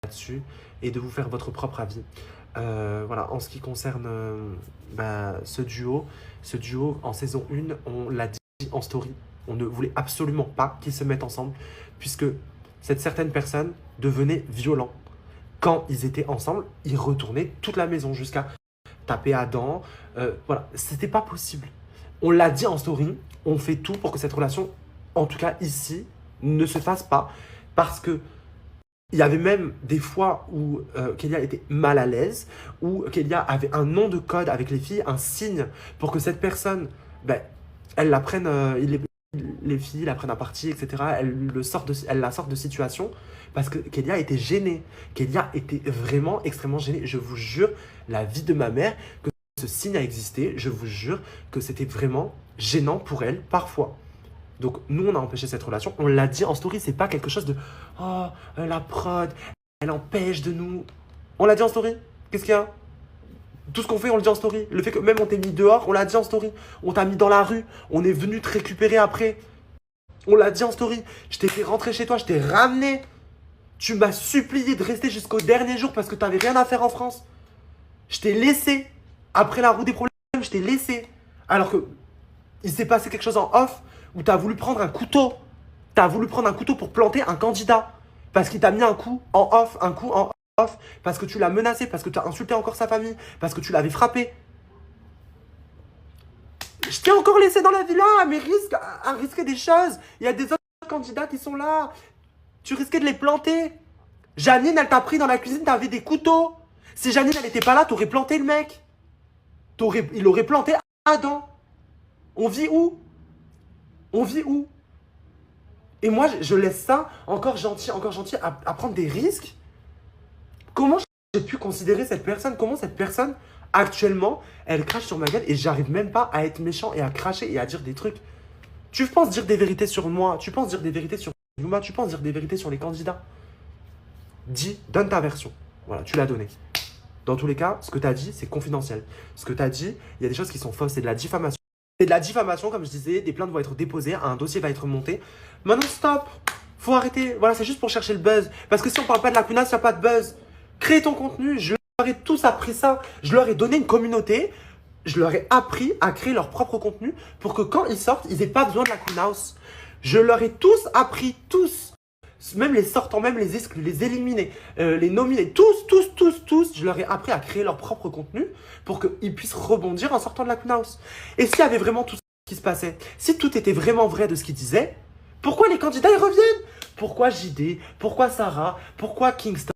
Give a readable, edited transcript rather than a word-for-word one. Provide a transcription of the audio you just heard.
là-dessus et de vous faire votre propre avis. Voilà, en ce qui concerne ce duo en saison 1, on l'a dit en story, on ne voulait absolument pas qu'ils se mettent ensemble puisque cette certaine personne devenait violent. Quand ils étaient ensemble, ils retournaient toute la maison jusqu'à taper Adam. Voilà, c'était pas possible. On l'a dit en story, on fait tout pour que cette relation, en tout cas ici, ne se fasse pas parce que il y avait même des fois où Kélia était mal à l'aise, où Kélia avait un nom de code avec les filles, un signe pour que cette personne, ben, elle la prenne, les filles la prennent à partie, etc. Elle la sorte de situation parce que Kélia était gênée. Kélia était vraiment extrêmement gênée. Je vous jure, la vie de ma mère, que ce signe a existé, je vous jure que c'était vraiment gênant pour elle parfois. Donc, nous, on a empêché cette relation. On l'a dit en story, c'est pas quelque chose de « Oh, la prod, elle empêche de nous… » On l'a dit en story. Qu'est-ce qu'il y a? Tout ce qu'on fait, on le dit en story. Le fait que même on t'ait mis dehors, on l'a dit en story. On t'a mis dans la rue. On est venu te récupérer après. On l'a dit en story. Je t'ai fait rentrer chez toi, je t'ai ramené. Tu m'as supplié de rester jusqu'au dernier jour parce que t'avais rien à faire en France. Je t'ai laissé. Après la roue des problèmes, je t'ai laissé. Alors que il s'est passé quelque chose en off où tu as voulu prendre un couteau. Tu as voulu prendre un couteau pour planter un candidat. Parce qu'il t'a mis un coup en off, parce que tu l'as menacé, parce que tu as insulté encore sa famille, parce que tu l'avais frappé. Je t'ai encore laissé dans la villa à risquer des choses. Il y a des autres candidats qui sont là. Tu risquais de les planter. Janine, elle t'a pris dans la cuisine, t'avais des couteaux. Si Janine, elle n'était pas là, t'aurais planté le mec. Il aurait planté Adam. On vit où? On vit où? Et moi, je laisse ça encore gentil à prendre des risques. Comment j'ai pu considérer cette personne? Comment cette personne, actuellement, elle crache sur ma gueule et j'arrive même pas à être méchant et à cracher et à dire des trucs. Tu penses dire des vérités sur moi? Tu penses dire des vérités sur Yuma? Tu penses dire des vérités sur les candidats? Dis, donne ta version. Voilà, tu l'as donnée. Dans tous les cas, ce que tu as dit, c'est confidentiel. Ce que tu as dit, il y a des choses qui sont fausses, c'est de la diffamation. C'est de la diffamation, comme je disais, des plaintes vont être déposées, un dossier va être monté. Maintenant, stop. Faut arrêter. Voilà, c'est juste pour chercher le buzz. Parce que si on parle pas de la Kunas, il n'y a pas de buzz. Crée ton contenu. Je leur ai tous appris ça. Je leur ai donné une communauté. Je leur ai appris à créer leur propre contenu pour que quand ils sortent, ils n'aient pas besoin de la Kunas. Je leur ai tous appris, tous. Même les sortants, même les exclus, les éliminés, les nominés, tous, je leur ai appris à créer leur propre contenu pour qu'ils puissent rebondir en sortant de la Kunas. Et s'il y avait vraiment tout ce qui se passait, si tout était vraiment vrai de ce qu'ils disaient, pourquoi les candidats ils reviennent? Pourquoi JD? Pourquoi Sarah? Pourquoi Kingston?